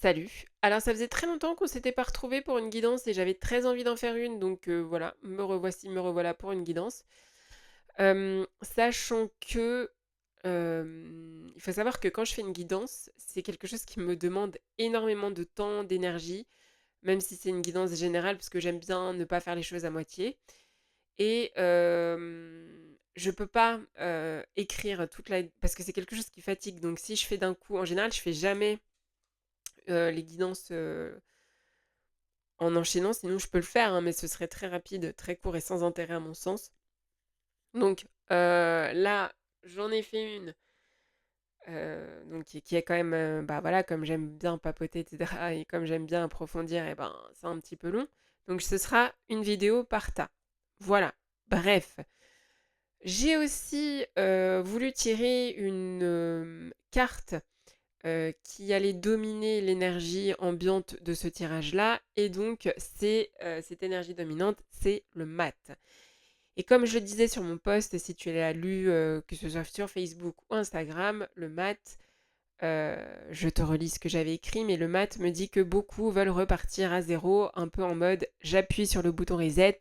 Salut. Alors ça faisait très longtemps qu'on s'était pas retrouvés pour une guidance et j'avais très envie d'en faire une, donc voilà, me revoilà pour une guidance. Sachant que il faut savoir que quand je fais une guidance, c'est quelque chose qui me demande énormément de temps, d'énergie, même si c'est une guidance générale, parce que j'aime bien ne pas faire les choses à moitié. Et je peux pas écrire toute la... parce que c'est quelque chose qui fatigue. Donc si je fais d'un coup, en général, je fais jamais les guidances en enchaînant, sinon je peux le faire, hein, mais ce serait très rapide, très court et sans intérêt à mon sens. Donc là, j'en ai fait une donc qui est quand même, bah voilà, comme j'aime bien papoter, etc. Et comme j'aime bien approfondir, et ben c'est un petit peu long. Donc ce sera une vidéo par tas. Voilà. Bref. J'ai aussi voulu tirer une carte qui allait dominer l'énergie ambiante de ce tirage-là. Et donc, c'est cette énergie dominante, c'est le mat. Et comme je le disais sur mon post, si tu l'as lu, que ce soit sur Facebook ou Instagram, le mat, je te relis ce que j'avais écrit, mais le mat me dit que beaucoup veulent repartir à zéro, un peu en mode j'appuie sur le bouton reset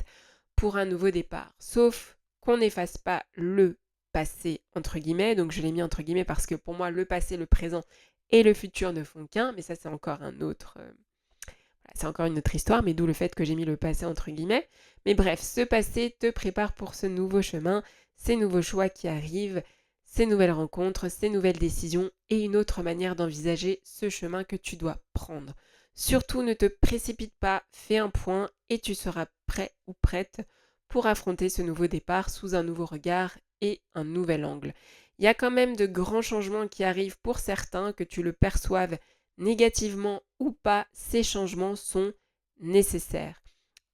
pour un nouveau départ. Sauf qu'on n'efface pas le passé, entre guillemets, donc je l'ai mis entre guillemets parce que pour moi, le passé, le présent et le futur ne font qu'un, mais ça c'est encore un autre... c'est encore une autre histoire, mais d'où le fait que j'ai mis le passé entre guillemets. Mais bref, ce passé te prépare pour ce nouveau chemin, ces nouveaux choix qui arrivent, ces nouvelles rencontres, ces nouvelles décisions et une autre manière d'envisager ce chemin que tu dois prendre. Surtout ne te précipite pas, fais un point et tu seras prêt ou prête pour affronter ce nouveau départ sous un nouveau regard et un nouvel angle. Il y a quand même de grands changements qui arrivent pour certains, que tu le perçoives négativement ou pas, ces changements sont nécessaires.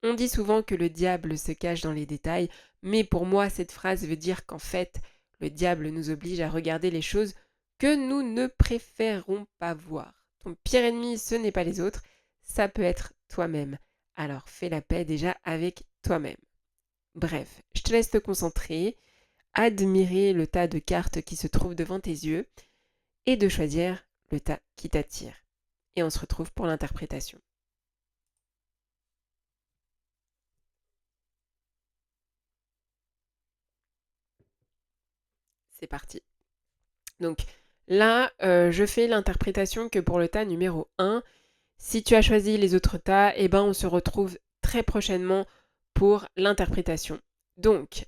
On dit souvent que le diable se cache dans les détails, mais pour moi cette phrase veut dire qu'en fait, le diable nous oblige à regarder les choses que nous ne préférons pas voir. Ton pire ennemi, ce n'est pas les autres, ça peut être toi-même. Alors fais la paix déjà avec toi-même. Bref, je te laisse te concentrer, admirer le tas de cartes qui se trouvent devant tes yeux et de choisir le tas qui t'attire. Et on se retrouve pour l'interprétation. C'est parti. Donc là, je fais l'interprétation que pour le tas numéro 1. Si tu as choisi les autres tas, eh ben on se retrouve très prochainement pour l'interprétation. Donc,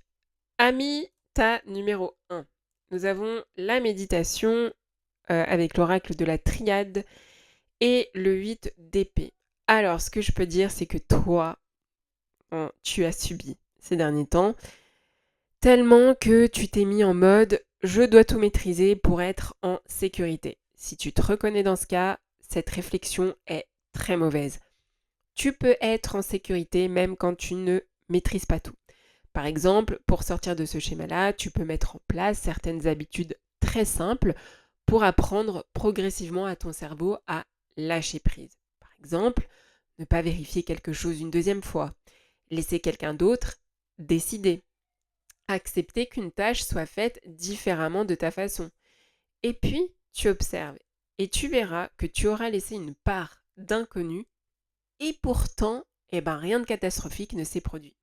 ami tas numéro 1. Nous avons la méditation avec l'oracle de la triade et le 8 d'épée. Alors, ce que je peux dire, c'est que toi, tu as subi ces derniers temps, tellement que tu t'es mis en mode je dois tout maîtriser pour être en sécurité. Si tu te reconnais dans ce cas, cette réflexion est très mauvaise. Tu peux être en sécurité même quand tu ne maîtrises pas tout. Par exemple, pour sortir de ce schéma-là, tu peux mettre en place certaines habitudes très simples pour apprendre progressivement à ton cerveau à lâcher prise. Par exemple, ne pas vérifier quelque chose une deuxième fois, laisser quelqu'un d'autre décider, accepter qu'une tâche soit faite différemment de ta façon. Et puis, tu observes et tu verras que tu auras laissé une part d'inconnu et pourtant, rien de catastrophique ne s'est produit.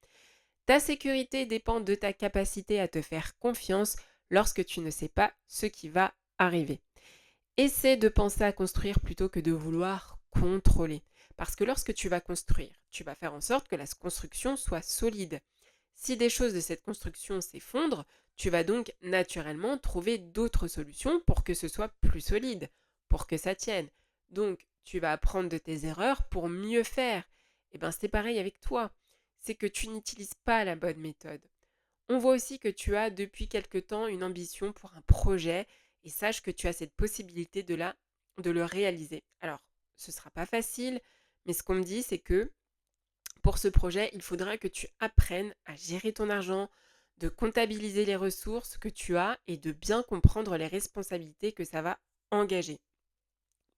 Ta sécurité dépend de ta capacité à te faire confiance lorsque tu ne sais pas ce qui va arriver. Essaie de penser à construire plutôt que de vouloir contrôler. Parce que lorsque tu vas construire, tu vas faire en sorte que la construction soit solide. Si des choses de cette construction s'effondrent, tu vas donc naturellement trouver d'autres solutions pour que ce soit plus solide, pour que ça tienne. Donc, tu vas apprendre de tes erreurs pour mieux faire. Et bien, c'est pareil avec toi. C'est que tu n'utilises pas la bonne méthode. On voit aussi que tu as depuis quelque temps une ambition pour un projet et sache que tu as cette possibilité de le réaliser. Alors, ce ne sera pas facile, mais ce qu'on me dit, c'est que pour ce projet, il faudra que tu apprennes à gérer ton argent, de comptabiliser les ressources que tu as et de bien comprendre les responsabilités que ça va engager.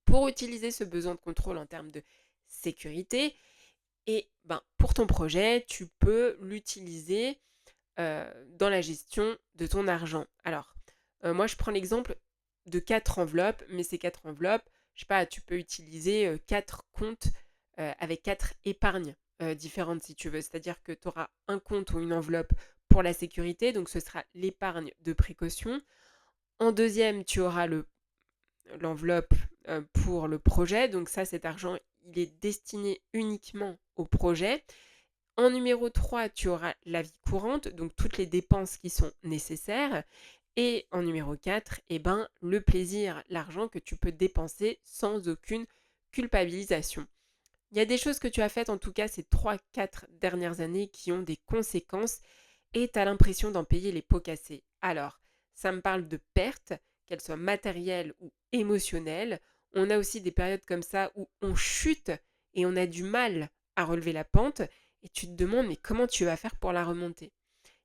Pour utiliser ce besoin de contrôle en termes de sécurité, pour ton projet, tu peux l'utiliser dans la gestion de ton argent. Alors, moi, je prends l'exemple de 4 enveloppes, mais ces 4 enveloppes, je sais pas, tu peux utiliser 4 comptes avec 4 épargnes différentes si tu veux. C'est-à-dire que tu auras un compte ou une enveloppe pour la sécurité, donc ce sera l'épargne de précaution. En deuxième, tu auras l'enveloppe pour le projet, donc ça, cet argent, il est destiné uniquement au projet. En numéro 3, tu auras la vie courante, donc toutes les dépenses qui sont nécessaires. Et en numéro 4, eh ben, le plaisir, l'argent que tu peux dépenser sans aucune culpabilisation. Il y a des choses que tu as faites en tout cas ces 3-4 dernières années qui ont des conséquences et tu as l'impression d'en payer les pots cassés. Alors, ça me parle de pertes, qu'elles soient matérielles ou émotionnelles. On a aussi des périodes comme ça où on chute et on a du mal à relever la pente et tu te demandes mais comment tu vas faire pour la remonter.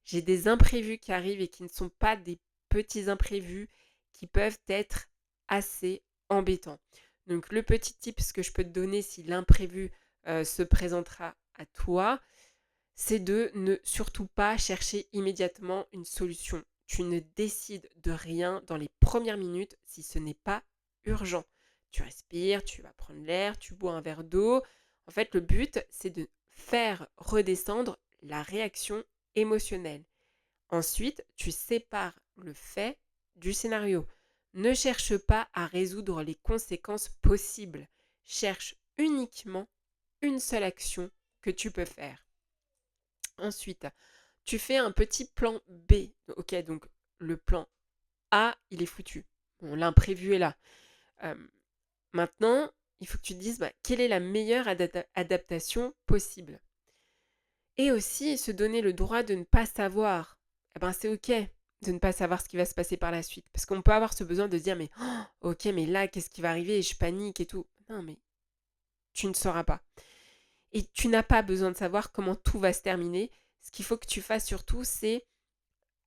J'ai des imprévus qui arrivent et qui ne sont pas des petits imprévus qui peuvent être assez embêtants. Donc le petit tip que je peux te donner si l'imprévu se présentera à toi, c'est de ne surtout pas chercher immédiatement une solution. Tu ne décides de rien dans les premières minutes si ce n'est pas urgent. Tu respires, tu vas prendre l'air, tu bois un verre d'eau. En fait, le but, c'est de faire redescendre la réaction émotionnelle. Ensuite, tu sépares le fait du scénario. Ne cherche pas à résoudre les conséquences possibles. Cherche uniquement une seule action que tu peux faire. Ensuite, tu fais un petit plan B. Ok, donc le plan A, il est foutu. Bon, l'imprévu est là. Euh, Maintenant, il faut que tu te dises quelle est la meilleure adaptation possible. Et aussi se donner le droit de ne pas savoir. Eh ben, c'est ok de ne pas savoir ce qui va se passer par la suite. Parce qu'on peut avoir ce besoin de se dire, mais ok, mais là, qu'est-ce qui va arriver? Et je panique et tout. Non, mais tu ne sauras pas. Et tu n'as pas besoin de savoir comment tout va se terminer. Ce qu'il faut que tu fasses surtout, c'est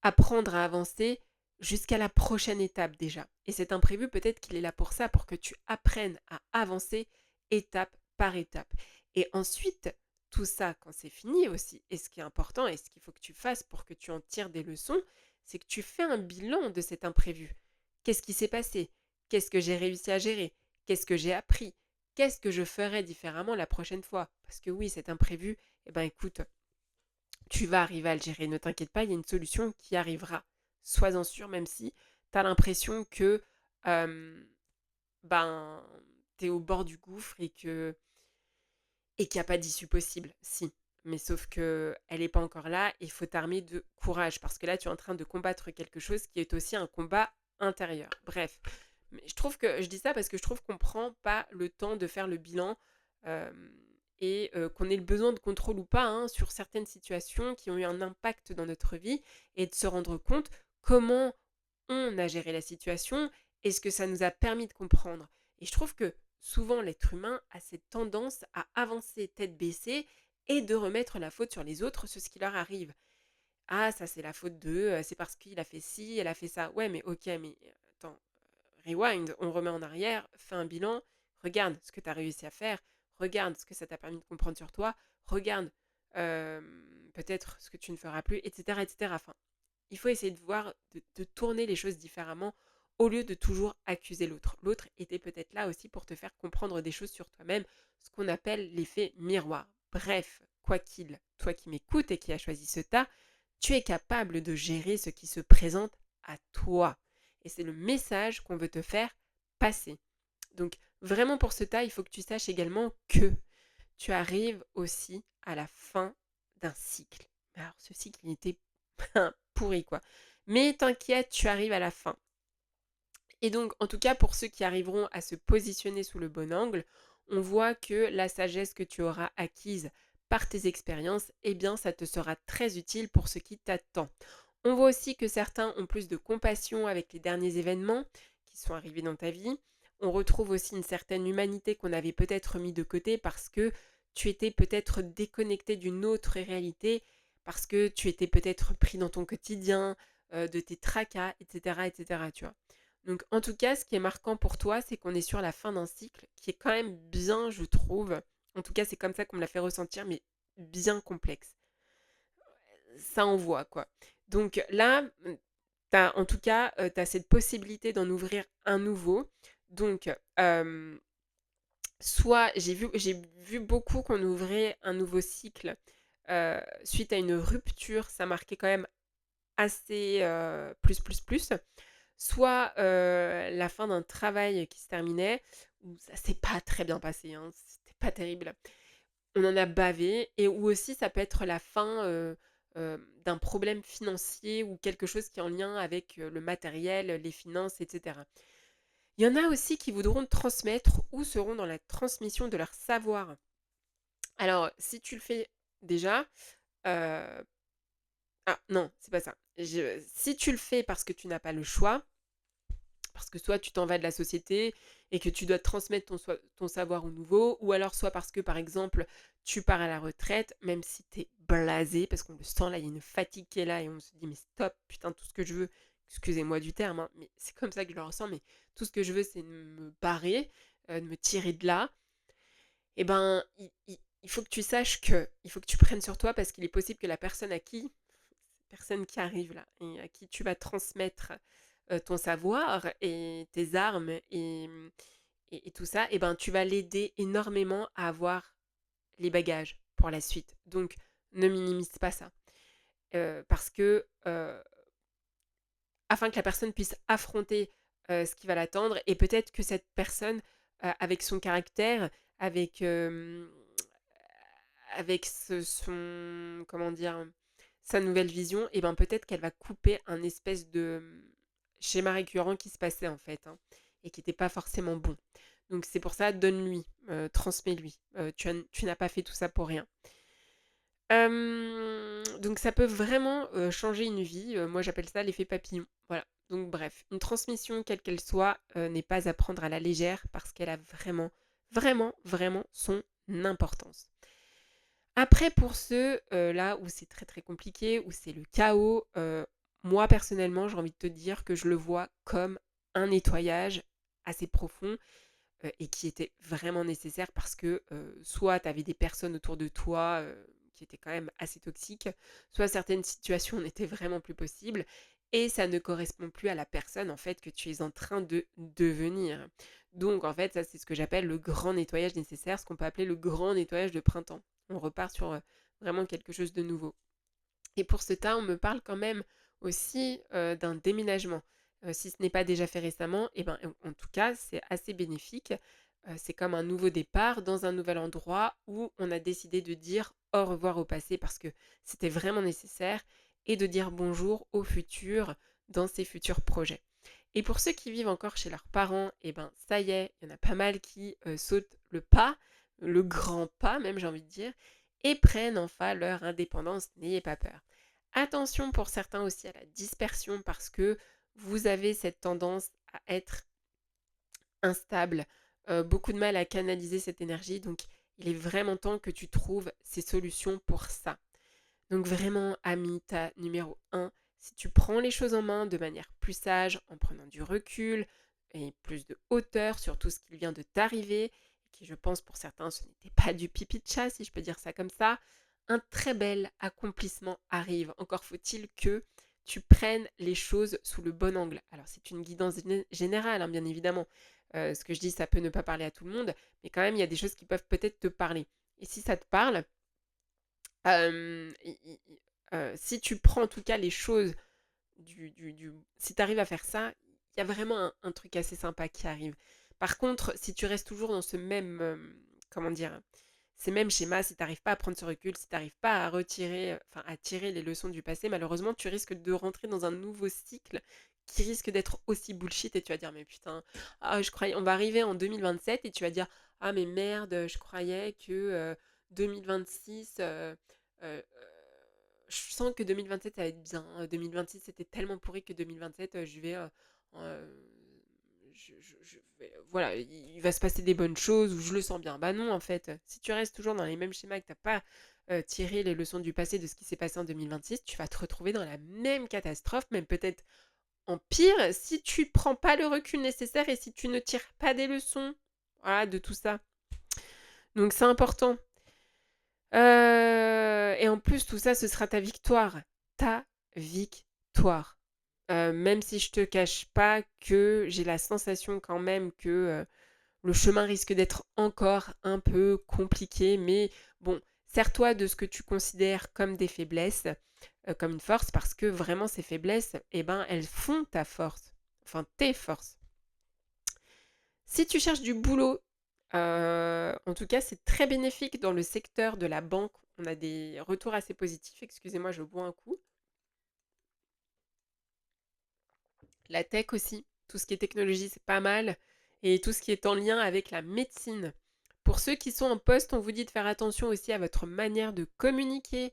apprendre à avancer jusqu'à la prochaine étape déjà. Et cet imprévu, peut-être qu'il est là pour ça, pour que tu apprennes à avancer étape par étape. Et ensuite, tout ça, quand c'est fini aussi, et ce qui est important, et ce qu'il faut que tu fasses pour que tu en tires des leçons, c'est que tu fais un bilan de cet imprévu. Qu'est-ce qui s'est passé? Qu'est-ce que j'ai réussi à gérer? Qu'est-ce que j'ai appris? Qu'est-ce que je ferai différemment la prochaine fois? Parce que oui, cet imprévu, eh ben écoute, tu vas arriver à le gérer, ne t'inquiète pas, il y a une solution qui arrivera. Sois-en sûr, même si tu as l'impression que euh, ben, tu es au bord du gouffre et qu'il n'y a pas d'issue possible. Si, mais sauf que elle n'est pas encore là, il faut t'armer de courage, parce que là, tu es en train de combattre quelque chose qui est aussi un combat intérieur. Bref, mais je trouve que, je dis ça parce que je trouve qu'on ne prend pas le temps de faire le bilan euh, et qu'on ait le besoin de contrôle ou pas sur certaines situations qui ont eu un impact dans notre vie et de se rendre compte comment on a géré la situation et ce que ça nous a permis de comprendre. Et je trouve que souvent l'être humain a cette tendance à avancer tête baissée et de remettre la faute sur les autres sur ce qui leur arrive. Ah, ça c'est la faute d'eux, c'est parce qu'il a fait ci, elle a fait ça. Ouais, mais ok, mais attends, rewind, on remet en arrière, fais un bilan, regarde ce que tu as réussi à faire, regarde ce que ça t'a permis de comprendre sur toi, regarde euh, peut-être ce que tu ne feras plus, etc., etc. Enfin, il faut essayer de voir, de tourner les choses différemment au lieu de toujours accuser l'autre. L'autre était peut-être là aussi pour te faire comprendre des choses sur toi-même, ce qu'on appelle l'effet miroir. Bref, quoi qu'il, toi qui m'écoutes et qui as choisi ce tas, tu es capable de gérer ce qui se présente à toi. Et c'est le message qu'on veut te faire passer. Donc vraiment pour ce tas, il faut que tu saches également que tu arrives aussi à la fin d'un cycle. Alors ce cycle, il était pourri quoi. Mais t'inquiète, tu arrives à la fin. Et donc, en tout cas, pour ceux qui arriveront à se positionner sous le bon angle, on voit que la sagesse que tu auras acquise par tes expériences, eh bien, ça te sera très utile pour ce qui t'attend. On voit aussi que certains ont plus de compassion avec les derniers événements qui sont arrivés dans ta vie. On retrouve aussi une certaine humanité qu'on avait peut-être mis de côté parce que tu étais peut-être déconnecté d'une autre réalité, parce que tu étais peut-être pris dans ton quotidien, de tes tracas, etc., etc., tu vois. Donc en tout cas, ce qui est marquant pour toi, c'est qu'on est sur la fin d'un cycle qui est quand même bien, je trouve. En tout cas, c'est comme ça qu'on me l'a fait ressentir, mais bien complexe. Ça envoie, quoi. Donc là, en tout cas, tu as cette possibilité d'en ouvrir un nouveau. Donc, soit j'ai vu beaucoup qu'on ouvrait un nouveau cycle suite à une rupture, ça marquait quand même assez plus. Soit la fin d'un travail qui se terminait, où ça s'est pas très bien passé, hein, c'était pas terrible. On en a bavé, et ou aussi ça peut être la fin d'un problème financier ou quelque chose qui est en lien avec le matériel, les finances, etc. Il y en a aussi qui voudront transmettre ou seront dans la transmission de leur savoir. Alors, si tu le fais déjà, euh, ah non, c'est pas ça. Si tu le fais parce que tu n'as pas le choix, parce que soit tu t'en vas de la société et que tu dois transmettre ton savoir au nouveau, ou alors soit parce que, par exemple, tu pars à la retraite, même si t'es blasé, parce qu'on le sent là, il y a une fatigue qui est là, et on se dit, mais stop, putain, tout ce que je veux, excusez-moi du terme, hein, mais c'est comme ça que je le ressens, mais tout ce que je veux, c'est de me barrer, de me tirer de là. Et ben, il faut que tu saches que, il faut que tu prennes sur toi, parce qu'il est possible que la personne qui arrive là, et à qui tu vas transmettre ton savoir et tes armes et tout ça, et ben tu vas l'aider énormément à avoir les bagages pour la suite. Donc ne minimise pas ça. Parce que afin que la personne puisse affronter ce qui va l'attendre, et peut-être que cette personne, avec son caractère, avec, avec comment dire, sa nouvelle vision, et ben peut-être qu'elle va couper un espèce de schéma récurrent qui se passait en fait, hein, et qui n'était pas forcément bon. Donc c'est pour ça, donne-lui, transmets-lui. Tu n'as pas fait tout ça pour rien. Donc ça peut vraiment changer une vie. Moi j'appelle ça l'effet papillon. Voilà. Donc bref, une transmission quelle qu'elle soit n'est pas à prendre à la légère, parce qu'elle a vraiment, vraiment, vraiment son importance. Après, pour ceux là où c'est très très compliqué, où c'est le chaos, moi personnellement, j'ai envie de te dire que je le vois comme un nettoyage assez profond et qui était vraiment nécessaire, parce que soit tu avais des personnes autour de toi qui étaient quand même assez toxiques, soit certaines situations n'étaient vraiment plus possibles, et ça ne correspond plus à la personne en fait que tu es en train de devenir. Donc en fait, ça c'est ce que j'appelle le grand nettoyage nécessaire, ce qu'on peut appeler le grand nettoyage de printemps. On repart sur vraiment quelque chose de nouveau. Et pour ce tas, on me parle quand même aussi d'un déménagement. Si ce n'est pas déjà fait récemment, et ben, en tout cas, c'est assez bénéfique. C'est comme un nouveau départ dans un nouvel endroit où on a décidé de dire au revoir au passé, parce que c'était vraiment nécessaire, et de dire bonjour au futur dans ses futurs projets. Et pour ceux qui vivent encore chez leurs parents, et ben ça y est, il y en a pas mal qui sautent le pas, le grand pas même, j'ai envie de dire, et prennent enfin leur indépendance. N'ayez pas peur. Attention pour certains aussi à la dispersion, parce que vous avez cette tendance à être instable, beaucoup de mal à canaliser cette énergie, donc il est vraiment temps que tu trouves ces solutions pour ça. Donc vraiment, Amita numéro 1, si tu prends les choses en main de manière plus sage, en prenant du recul et plus de hauteur sur tout ce qui vient de t'arriver, qui je pense pour certains ce n'était pas du pipi de chat, si je peux dire ça comme ça, un très bel accomplissement arrive. Encore faut-il que tu prennes les choses sous le bon angle. Alors c'est une guidance générale, hein, bien évidemment. Ce que je dis, ça peut ne pas parler à tout le monde, mais quand même, il y a des choses qui peuvent peut-être te parler. Et si ça te parle, si tu prends en tout cas les choses si tu arrives à faire ça, il y a vraiment un truc assez sympa qui arrive. Par contre, si tu restes toujours dans ce même, comment dire, ces mêmes schémas, si tu n'arrives pas à prendre ce recul, si tu n'arrives pas à retirer, enfin à tirer les leçons du passé, malheureusement, tu risques de rentrer dans un nouveau cycle qui risque d'être aussi bullshit, et tu vas dire, mais putain, ah, je croyais, on va arriver en 2027 et tu vas dire, ah mais merde, je croyais que 2026, euh, je sens que 2027 ça va être bien. 2026 c'était tellement pourri que 2027 je vais voilà, il va se passer des bonnes choses, ou je le sens bien. Bah non, en fait, si tu restes toujours dans les mêmes schémas, que t'as pas tiré les leçons du passé de ce qui s'est passé en 2026, tu vas te retrouver dans la même catastrophe, même peut-être en pire, si tu prends pas le recul nécessaire et si tu ne tires pas des leçons, voilà, de tout ça. Donc c'est important. Et en plus, tout ça, ce sera ta victoire. Ta victoire. même si je te cache pas que j'ai la sensation quand même que le chemin risque d'être encore un peu compliqué, mais bon, sers-toi de ce que tu considères comme des faiblesses, comme une force, parce que vraiment ces faiblesses, eh ben, elles font ta force, enfin tes forces. Si tu cherches du boulot, en tout cas, c'est très bénéfique dans le secteur de la banque. On a des retours assez positifs. Excusez-moi, je bois un coup. La tech aussi, tout ce qui est technologie, c'est pas mal. Et tout ce qui est en lien avec la médecine. Pour ceux qui sont en poste, on vous dit de faire attention aussi à votre manière de communiquer,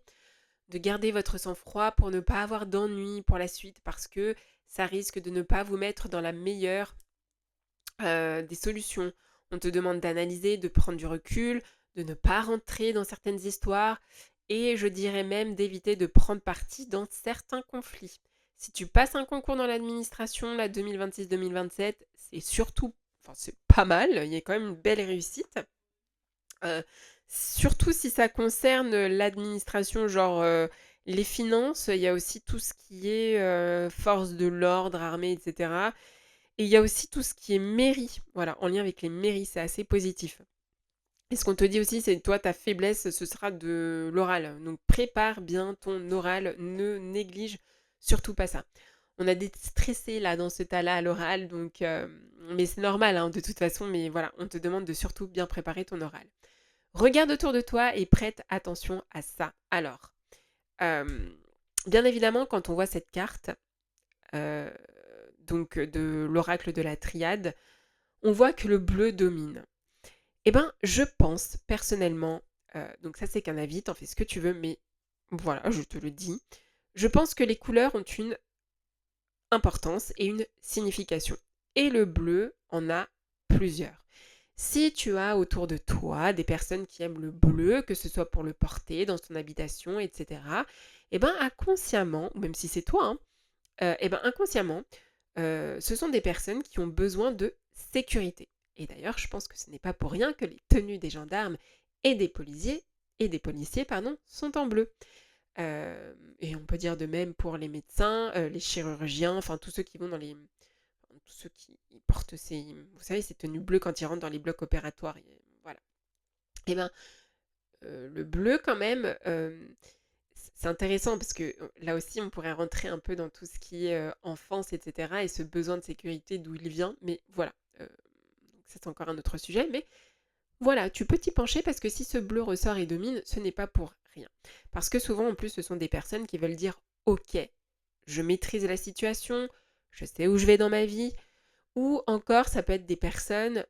de garder votre sang-froid pour ne pas avoir d'ennui pour la suite, parce que ça risque de ne pas vous mettre dans la meilleure des solutions. On te demande d'analyser, de prendre du recul, de ne pas rentrer dans certaines histoires et je dirais même d'éviter de prendre parti dans certains conflits. Si tu passes un concours dans l'administration, là 2026-2027, c'est surtout, enfin c'est pas mal, il y a quand même une belle réussite. Euh, Surtout si ça concerne l'administration, genre les finances, il y a aussi tout ce qui est force de l'ordre, armée, etc. Et il y a aussi tout ce qui est mairie, voilà, en lien avec les mairies, c'est assez positif. Et ce qu'on te dit aussi, c'est toi, ta faiblesse, ce sera de l'oral. Donc prépare bien ton oral, ne néglige surtout pas ça. On a des stressés là dans ce tas-là à l'oral, donc mais c'est normal hein, de toute façon, mais voilà, on te demande de surtout bien préparer ton oral. Regarde autour de toi et prête attention à ça. Alors, euh, bien évidemment, quand on voit cette carte, euh, donc de l'oracle de la triade, on voit que le bleu domine. Eh ben, je pense personnellement, donc ça c'est qu'un avis, t'en fais ce que tu veux, mais voilà, je te le dis, je pense que les couleurs ont une importance et une signification. Et le bleu en a plusieurs. Si tu as autour de toi des personnes qui aiment le bleu, que ce soit pour le porter dans ton habitation, etc., eh ben inconsciemment, même si c'est toi, hein, eh ben inconsciemment, ce sont des personnes qui ont besoin de sécurité. Et d'ailleurs, je pense que ce n'est pas pour rien que les tenues des gendarmes et des policiers pardon, sont en bleu. Et on peut dire de même pour les médecins, les chirurgiens, enfin tous ceux qui vont dans les... Tous ceux qui portent ces... Vous savez, ces tenues bleues quand ils rentrent dans les blocs opératoires. Voilà. Et ben, le bleu quand même, c'est intéressant parce que là aussi, on pourrait rentrer un peu dans tout ce qui est enfance, etc. et ce besoin de sécurité d'où il vient. Mais voilà, c'est encore un autre sujet. Mais voilà, tu peux t'y pencher parce que si ce bleu ressort et domine, ce n'est pas pour rien. Parce que souvent, en plus, ce sont des personnes qui veulent dire ok, je maîtrise la situation, je sais où je vais dans ma vie. Ou encore, ça peut être des personnes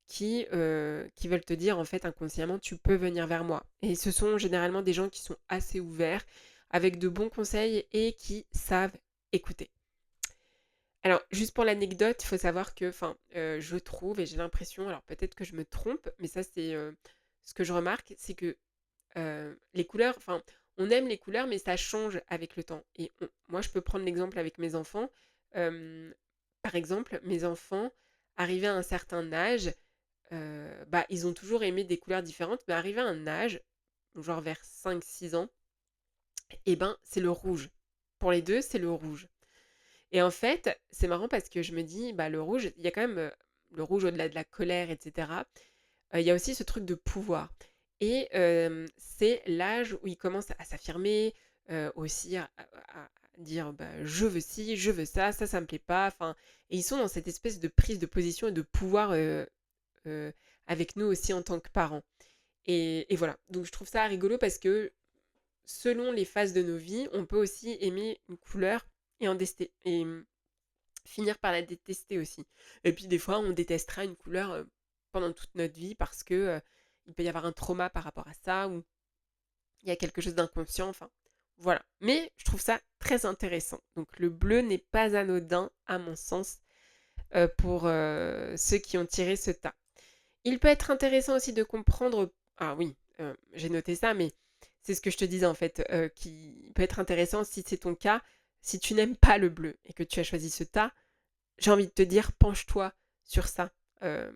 qui veulent te dire en fait inconsciemment tu peux venir vers moi. Et ce sont généralement des gens qui sont assez ouverts, avec de bons conseils et qui savent écouter. Alors, juste pour l'anecdote, il faut savoir que, enfin, je trouve et j'ai l'impression, alors peut-être que je me trompe, mais ça c'est ce que je remarque, c'est que les couleurs, enfin, on aime les couleurs, mais ça change avec le temps. Et moi, je peux prendre l'exemple avec mes enfants. Euh, Par exemple, mes enfants, arrivés à un certain âge, bah, ils ont toujours aimé des couleurs différentes, mais arrivé à un âge, genre vers 5 6 ans, et ben c'est le rouge. Pour les deux, c'est le rouge. Et en fait, c'est marrant parce que je me dis, bah le rouge, il y a quand même le rouge au-delà de la colère, etc. Il y a aussi ce truc de pouvoir. Et c'est l'âge où ils commencent à s'affirmer, aussi à dire bah, je veux ci, je veux ça, ça me plaît pas. Enfin, et ils sont dans cette espèce de prise de position et de pouvoir euh, avec nous aussi en tant que parents. Et voilà, donc je trouve ça rigolo parce que selon les phases de nos vies, on peut aussi aimer une couleur et finir par la détester aussi. Et puis des fois, on détestera une couleur pendant toute notre vie parce que il peut y avoir un trauma par rapport à ça ou il y a quelque chose d'inconscient. Enfin, voilà. Mais je trouve ça très intéressant. Donc le bleu n'est pas anodin à mon sens pour ceux qui ont tiré ce tas. Il peut être intéressant aussi de comprendre. Ah oui, j'ai noté ça, mais c'est ce que je te disais en fait, qui peut être intéressant si c'est ton cas. Si tu n'aimes pas le bleu et que tu as choisi ce tas, j'ai envie de te dire, penche-toi sur ça. Euh,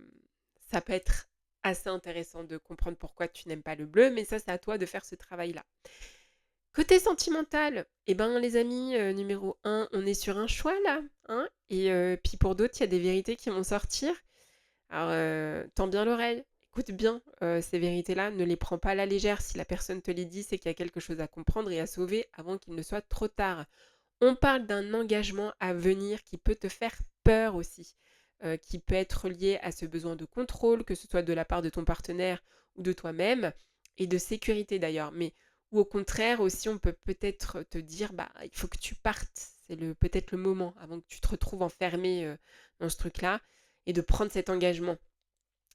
Ça peut être assez intéressant de comprendre pourquoi tu n'aimes pas le bleu, mais ça, c'est à toi de faire ce travail-là. Côté sentimental, eh ben, les amis, numéro un, on est sur un choix là, hein, et puis pour d'autres, il y a des vérités qui vont sortir. Alors, tends bien l'oreille, écoute bien, ces vérités-là, ne les prends pas à la légère. Si la personne te les dit, c'est qu'il y a quelque chose à comprendre et à sauver avant qu'il ne soit trop tard. On parle d'un engagement à venir qui peut te faire peur aussi, qui peut être lié à ce besoin de contrôle, que ce soit de la part de ton partenaire ou de toi-même, et de sécurité d'ailleurs. Mais ou au contraire aussi, on peut peut-être te dire, bah, il faut que tu partes. C'est peut-être le moment avant que tu te retrouves enfermé dans ce truc-là et de prendre cet engagement.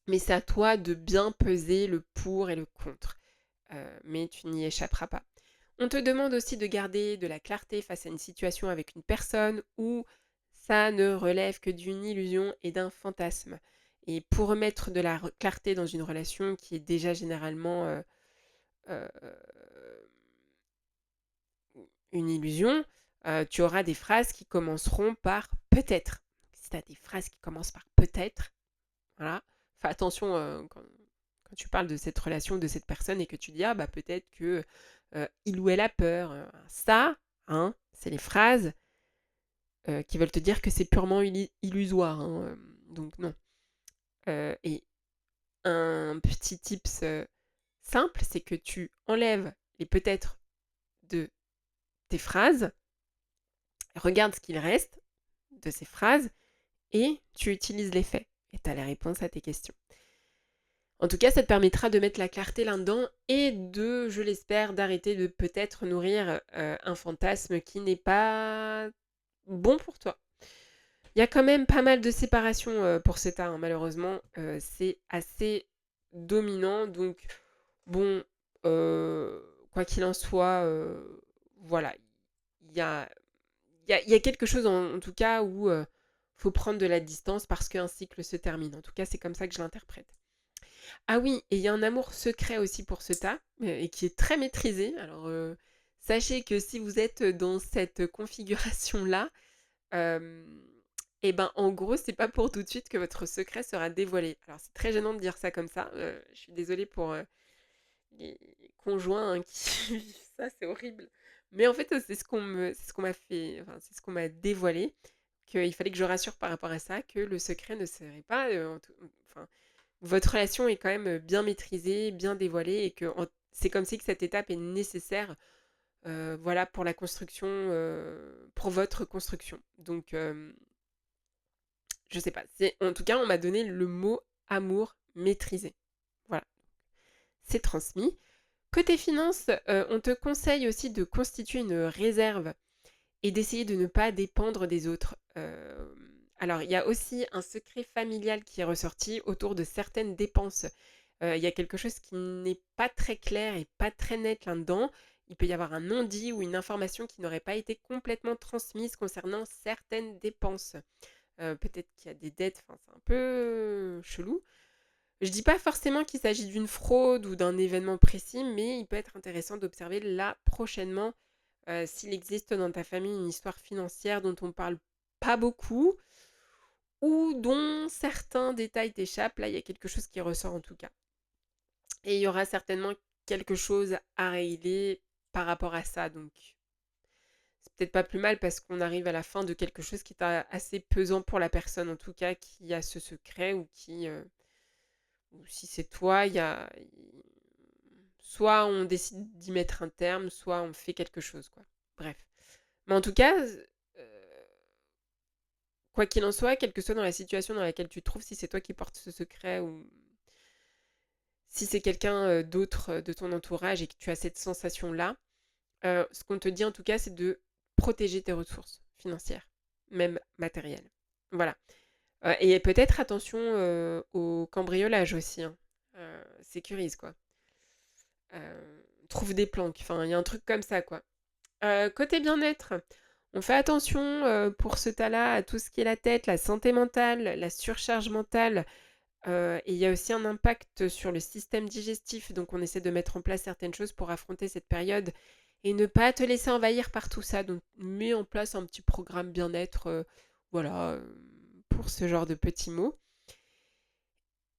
Mais c'est à toi de bien peser le pour et le contre. Mais tu n'y échapperas pas. On te demande aussi de garder de la clarté face à une situation avec une personne où ça ne relève que d'une illusion et d'un fantasme. Et pour remettre de la clarté dans une relation qui est déjà généralement euh, une illusion, tu auras des phrases qui commenceront par peut-être. Si tu as des phrases qui commencent par peut-être, voilà, fais attention quand tu parles de cette relation, de cette personne et que tu dis ah bah peut-être que il ou elle a peur. Ça, hein, c'est les phrases qui veulent te dire que c'est purement illusoire. Hein, donc non. Et un petit tips simple, c'est que tu enlèves les peut-être de tes phrases, regarde ce qu'il reste de ces phrases et tu utilises les faits. Et tu as les réponses à tes questions. En tout cas, ça te permettra de mettre la clarté là-dedans et de, je l'espère, d'arrêter de peut-être nourrir un fantasme qui n'est pas bon pour toi. Il y a quand même pas mal de séparations pour CETA, hein, malheureusement. C'est assez dominant. Donc, bon, quoi qu'il en soit, voilà. Il y a quelque chose en tout cas où faut prendre de la distance parce qu'un cycle se termine. En tout cas, c'est comme ça que je l'interprète. Ah oui, et il y a un amour secret aussi pour ce tas, et qui est très maîtrisé. Alors, sachez que si vous êtes dans cette configuration-là, euh, et ben en gros, c'est pas pour tout de suite que votre secret sera dévoilé. Alors, c'est très gênant de dire ça comme ça. Je suis désolée pour les conjoints hein, qui vivent ça, c'est horrible. Mais en fait, c'est ce qu'on m'a fait, enfin, c'est ce qu'on m'a dévoilé, qu'il fallait que je rassure par rapport à ça, que le secret ne serait pas, enfin, votre relation est quand même bien maîtrisée, bien dévoilée et que c'est comme si que cette étape est nécessaire voilà, pour la construction, pour votre construction. Donc, je sais pas. En tout cas, on m'a donné le mot amour maîtrisé. Voilà, c'est transmis. Côté finances, on te conseille aussi de constituer une réserve et d'essayer de ne pas dépendre des autres. Alors, il y a aussi un secret familial qui est ressorti autour de certaines dépenses. Il y a quelque chose qui n'est pas très clair et pas très net là-dedans. Il peut y avoir un non-dit ou une information qui n'aurait pas été complètement transmise concernant certaines dépenses. Peut-être qu'il y a des dettes, enfin, c'est un peu chelou. Je dis pas forcément qu'il s'agit d'une fraude ou d'un événement précis, mais il peut être intéressant d'observer là prochainement s'il existe dans ta famille une histoire financière dont on parle pas beaucoup ou dont certains détails t'échappent. Là, il y a quelque chose qui ressort en tout cas. Et il y aura certainement quelque chose à régler par rapport à ça. Donc, c'est peut-être pas plus mal parce qu'on arrive à la fin de quelque chose qui est assez pesant pour la personne, en tout cas, qui a ce secret ou qui. Ou si c'est toi, il y a. Soit on décide d'y mettre un terme, soit on fait quelque chose, quoi. Bref. Mais en tout cas, quoi qu'il en soit, quelle que soit dans la situation dans laquelle tu te trouves, si c'est toi qui portes ce secret ou si c'est quelqu'un d'autre de ton entourage et que tu as cette sensation-là, ce qu'on te dit en tout cas, c'est de protéger tes ressources financières, même matérielles. Voilà. Et peut-être attention au cambriolage aussi. Hein. Sécurise, quoi. Trouve des planques. Enfin, il y a un truc comme ça, quoi. Côté bien-être, on fait attention pour ce tas-là à tout ce qui est la tête, la santé mentale, la surcharge mentale. Et il y a aussi un impact sur le système digestif. Donc, on essaie de mettre en place certaines choses pour affronter cette période et ne pas te laisser envahir par tout ça. Donc, mets en place un petit programme bien-être, voilà, pour ce genre de petits mots.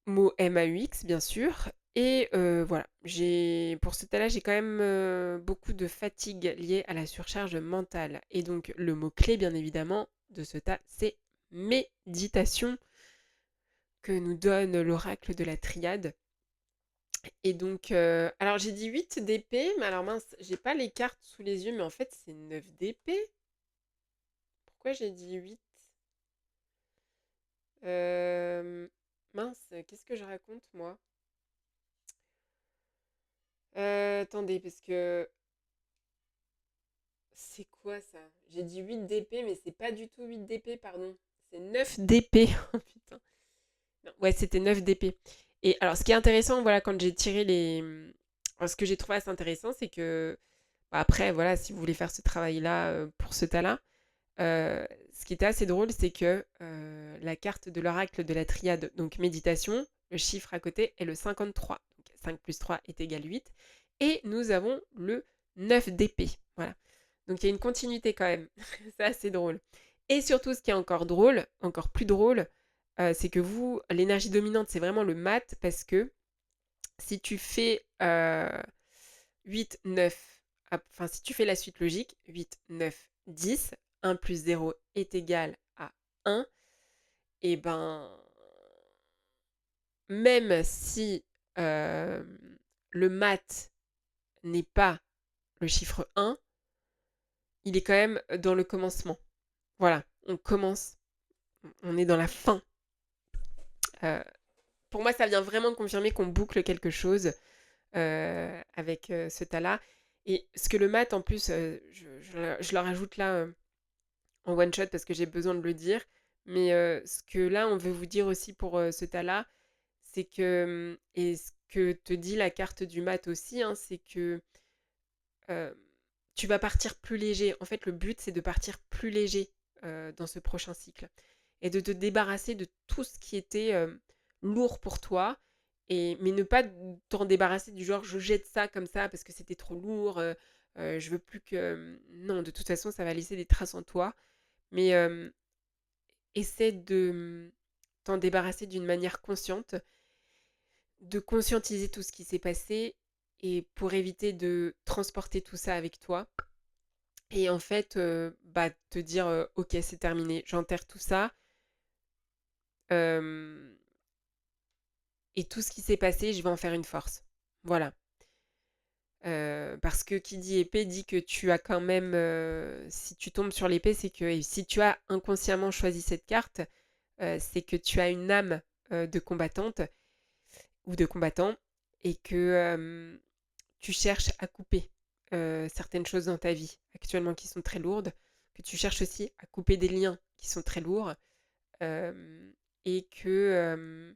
Mot MAUX, bien sûr. Et voilà, pour ce tas-là, j'ai quand même beaucoup de fatigue liée à la surcharge mentale. Et donc, le mot-clé, bien évidemment, de ce tas, c'est méditation que nous donne l'oracle de la triade. Et donc, alors j'ai dit 8 d'épée, mais alors mince, j'ai pas les cartes sous les yeux, mais en fait, c'est 9 d'épée. Pourquoi j'ai dit 8? Mince, qu'est-ce que je raconte, moi? Attendez, parce que c'est quoi ça? J'ai dit 8 d'épée, mais c'est pas du tout 8 d'épée, pardon. C'est 9 d'épée. Oh putain. Non, ouais, c'était 9 d'épée. Et alors, ce qui est intéressant, voilà, quand j'ai tiré les. Alors, ce que j'ai trouvé assez intéressant, c'est que. Bah, après, voilà, si vous voulez faire ce travail-là pour ce tas-là, ce qui était assez drôle, c'est que la carte de l'oracle de la triade, donc méditation, le chiffre à côté est le 53. Donc 5 plus 3 est égal 8. Et nous avons le 9 d'épée. Voilà. Donc il y a une continuité quand même. C'est assez drôle. Et surtout, ce qui est encore drôle, encore plus drôle, c'est que vous, l'énergie dominante, c'est vraiment le mat parce que si tu fais 8, 9, enfin si tu fais la suite logique, 8, 9, 10, 1 plus 0 est égal à 1, et ben même si le mat n'est pas le chiffre 1, il est quand même dans le commencement. Voilà, on commence, on est dans la fin. Pour moi, ça vient vraiment confirmer qu'on boucle quelque chose avec ce tas-là. Et ce que le mat, en plus, je le rajoute là en one shot parce que j'ai besoin de le dire. Mais ce que là, on veut vous dire aussi pour ce tas-là, c'est que, et ce que te dit la carte du mat aussi, hein, c'est que euh, tu vas partir plus léger. En fait, le but, c'est de partir plus léger dans ce prochain cycle et de te débarrasser de tout ce qui était lourd pour toi. Mais ne pas t'en débarrasser du genre je jette ça comme ça parce que c'était trop lourd, je veux plus que. Non, de toute façon, ça va laisser des traces en toi. Mais essaie de t'en débarrasser d'une manière consciente, de conscientiser tout ce qui s'est passé et pour éviter de transporter tout ça avec toi. Et en fait, bah, te dire ok, c'est terminé, j'enterre tout ça. euh, et tout ce qui s'est passé, je vais en faire une force. Voilà. Parce que qui dit épée dit que tu as quand même, si tu tombes sur l'épée, c'est que et si tu as inconsciemment choisi cette carte, c'est que tu as une âme de combattante ou de combattant et que tu cherches à couper certaines choses dans ta vie actuellement qui sont très lourdes, que tu cherches aussi à couper des liens qui sont très lourds euh, et que, euh,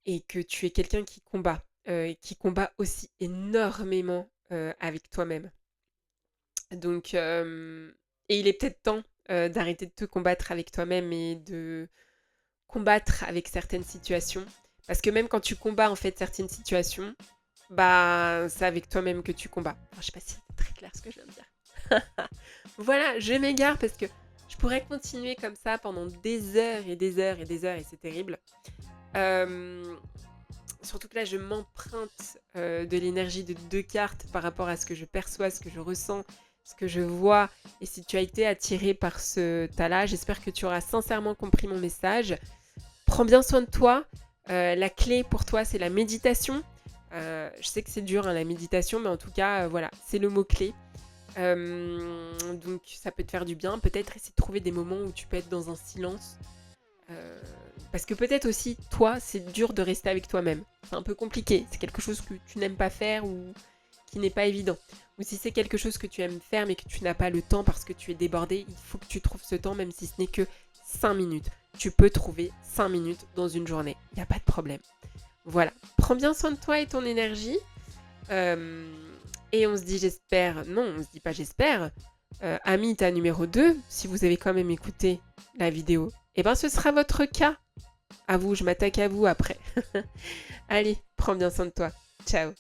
et que tu es quelqu'un et qui combat aussi énormément avec toi-même. Donc, et il est peut-être temps d'arrêter de te combattre avec toi-même et de combattre avec certaines situations. Parce que même quand tu combats en fait certaines situations, bah c'est avec toi-même que tu combats. Alors, je sais pas si c'est très clair ce que je viens de dire. Voilà, je m'égare parce que je pourrais continuer comme ça pendant des heures et des heures et des heures et c'est terrible. Euh, Surtout que là, je m'emprunte de l'énergie de 2 cartes par rapport à ce que je perçois, ce que je ressens, ce que je vois. Et si tu as été attiré par ce tas-là, j'espère que tu auras sincèrement compris mon message. Prends bien soin de toi. La clé pour toi, c'est la méditation. Je sais que c'est dur, hein, la méditation, mais en tout cas, voilà, c'est le mot-clé. Donc ça peut te faire du bien. Peut-être essayer de trouver des moments où tu peux être dans un silence. Parce que peut-être aussi, toi, c'est dur de rester avec toi-même. C'est un peu compliqué. C'est quelque chose que tu n'aimes pas faire ou qui n'est pas évident. Ou si c'est quelque chose que tu aimes faire mais que tu n'as pas le temps parce que tu es débordé, il faut que tu trouves ce temps même si ce n'est que 5 minutes. Tu peux trouver 5 minutes dans une journée. Il n'y a pas de problème. Voilà. Prends bien soin de toi et ton énergie. Et on se dit j'espère. Non, on se dit pas j'espère. Amita numéro 2, si vous avez quand même écouté la vidéo, eh ben ce sera votre cas. À vous, je m'attaque à vous après. Allez, prends bien soin de toi. Ciao.